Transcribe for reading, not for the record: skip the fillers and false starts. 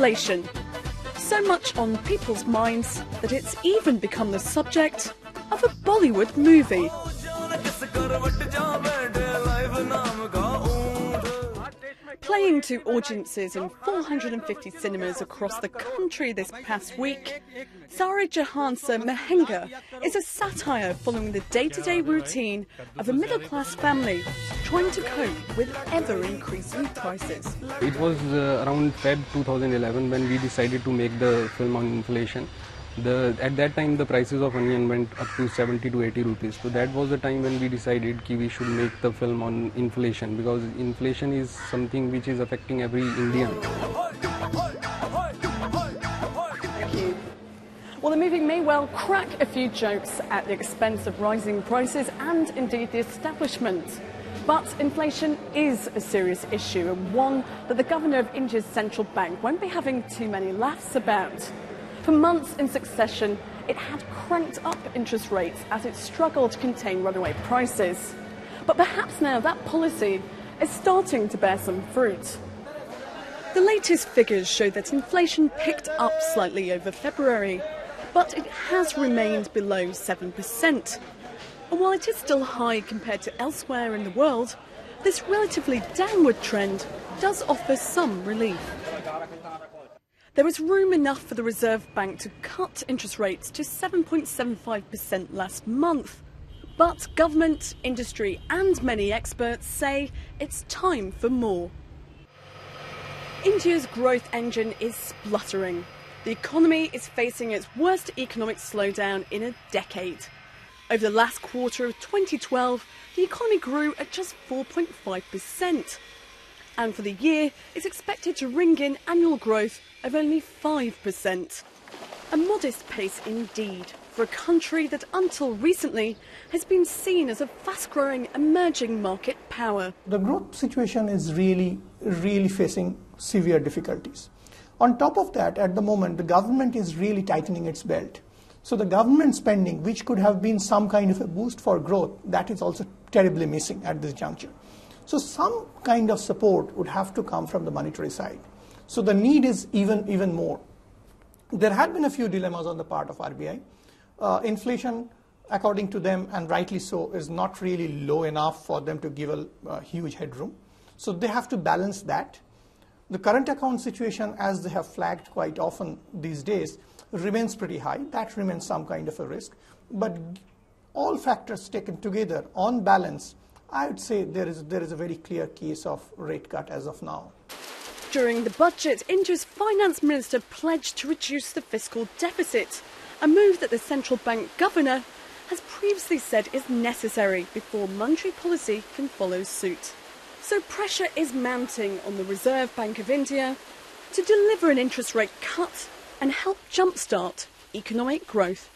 inflation. So much on people's minds that it's even become the subject of a Bollywood movie. Playing to audiences in 450 cinemas across the country this past week, Sare Jahan Se Mehenga is a satire following the day-to-day routine of a middle-class family trying to cope with ever-increasing prices. It was around Feb 2011 when we decided to make the film on inflation. At that time the prices of onion went up to 70 to 80 rupees. So that was the time when we decided that we should make the film on inflation, because inflation is something which is affecting every Indian. Thank you. Well, the movie may well crack a few jokes at the expense of rising prices and indeed the establishment. But inflation is a serious issue, and one that the governor of India's central bank won't be having too many laughs about. For months in succession, it had cranked up interest rates as it struggled to contain runaway prices. But perhaps now that policy is starting to bear some fruit. The latest figures show that inflation picked up slightly over February, but it has remained below 7%. And while it is still high compared to elsewhere in the world, this relatively downward trend does offer some relief. There was room enough for the Reserve Bank to cut interest rates to 7.75% last month. But government, industry and many experts say it's time for more. India's growth engine is spluttering. The economy is facing its worst economic slowdown in a decade. Over the last quarter of 2012, the economy grew at just 4.5%. And for the year, it's expected to ring in annual growth of only 5%. A modest pace indeed for a country that until recently has been seen as a fast-growing emerging market power. The growth situation is really facing severe difficulties. On top of that, at the moment, the government is really tightening its belt. So the government spending, which could have been some kind of a boost for growth, that is also terribly missing at this juncture. So some kind of support would have to come from the monetary side. So the need is even more. There had been a few dilemmas on the part of RBI. Inflation, according to them, and rightly so, is not really low enough for them to give a huge headroom. So they have to balance that. The current account situation, as they have flagged quite often these days, remains pretty high. That remains some kind of a risk. But all factors taken together, on balance, I would say there is a very clear case of rate cut as of now. During the budget, India's finance minister pledged to reduce the fiscal deficit, a move that the central bank governor has previously said is necessary before monetary policy can follow suit. So pressure is mounting on the Reserve Bank of India to deliver an interest rate cut and help jumpstart economic growth.